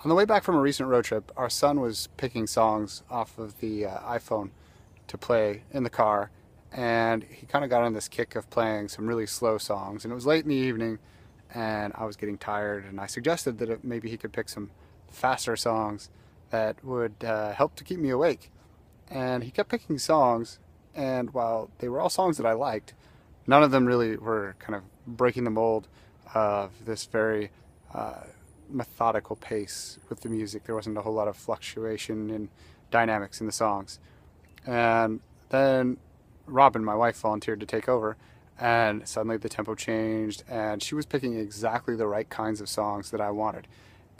On the way back from a recent road trip, our son was picking songs off of the iPhone to play in the car, and he kind of got on this kick of playing some really slow songs. And it was late in the evening, and I was getting tired, and I suggested that maybe he could pick some faster songs that would help to keep me awake. And he kept picking songs, and while they were all songs that I liked, none of them really were kind of breaking the mold of this very uh, methodical pace with the music. There wasn't a whole lot of fluctuation in dynamics in the songs. And then Robin, my wife, volunteered to take over, and suddenly the tempo changed, and she was picking exactly the right kinds of songs that I wanted.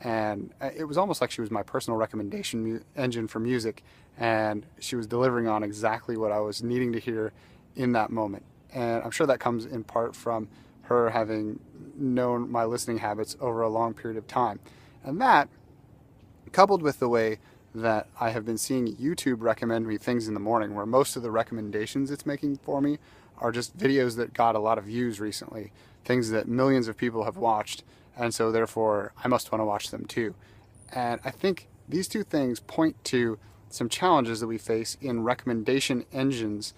And it was almost like she was my personal recommendation engine for music, and she was delivering on exactly what I was needing to hear in that moment. And I'm sure that comes in part from her having known my listening habits over a long period of time. And that, coupled with the way that I have been seeing YouTube recommend me things in the morning, where most of the recommendations it's making for me are just videos that got a lot of views recently, things that millions of people have watched, and so therefore I must want to watch them too. And I think these two things point to some challenges that we face in recommendation engines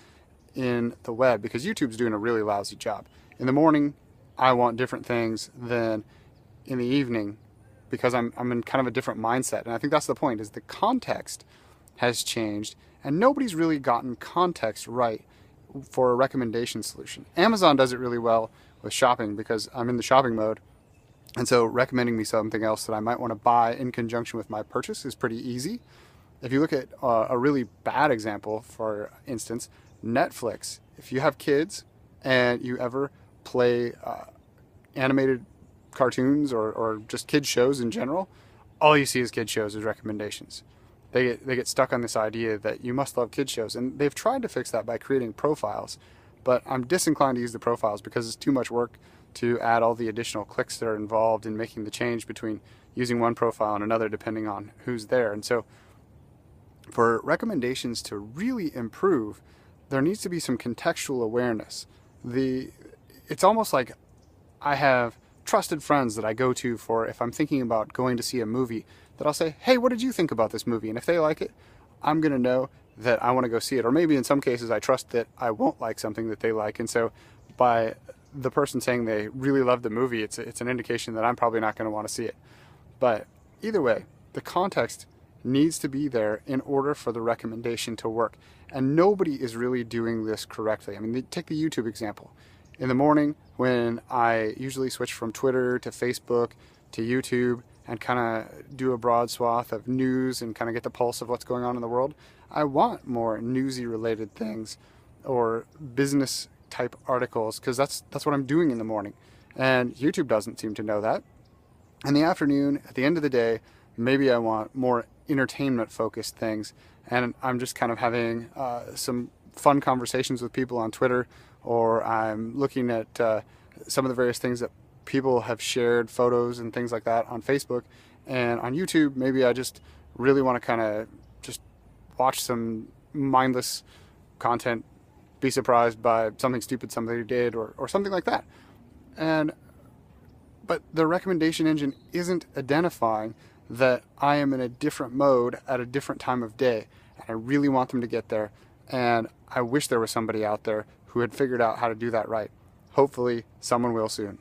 in the web, because YouTube's doing a really lousy job. In the morning, I want different things than in the evening, because I'm in kind of a different mindset. And I think that's the point, is the context has changed, and nobody's really gotten context right for a recommendation solution. Amazon does it really well with shopping, because I'm in the shopping mode, and so recommending me something else that I might want to buy in conjunction with my purchase is pretty easy. If you look at a really bad example, for instance, Netflix. If you have kids and you ever play animated cartoons or just kids shows in general, all you see is kids shows as recommendations. They get stuck on this idea that you must love kids shows, and they've tried to fix that by creating profiles, but I'm disinclined to use the profiles because it's too much work to add all the additional clicks that are involved in making the change between using one profile and another depending on who's there. And so for recommendations to really improve, there needs to be some contextual awareness. It's almost like I have trusted friends that I go to for if I'm thinking about going to see a movie, that I'll say, hey, what did you think about this movie? And if they like it, I'm going to know that I want to go see it. Or maybe in some cases I trust that I won't like something that they like. And so by the person saying they really love the movie, it's an indication that I'm probably not going to want to see it. But either way, the context needs to be there in order for the recommendation to work. And nobody is really doing this correctly. I mean, take the YouTube example. In the morning, when I usually switch from Twitter to Facebook to YouTube and kind of do a broad swath of news and kind of get the pulse of what's going on in the world, I want more newsy related things or business type articles, because that's what I'm doing in the morning. And YouTube doesn't seem to know that. In the afternoon, at the end of the day, maybe I want more entertainment focused things, and I'm just kind of having some fun conversations with people on Twitter, or I'm looking at some of the various things that people have shared, photos and things like that on Facebook. And on YouTube, maybe I just really want to kind of just watch some mindless content, be surprised by something stupid somebody did, or something like that. But the recommendation engine isn't identifying that I am in a different mode at a different time of day. And I really want them to get there. And I wish there was somebody out there who had figured out how to do that right. Hopefully, someone will soon.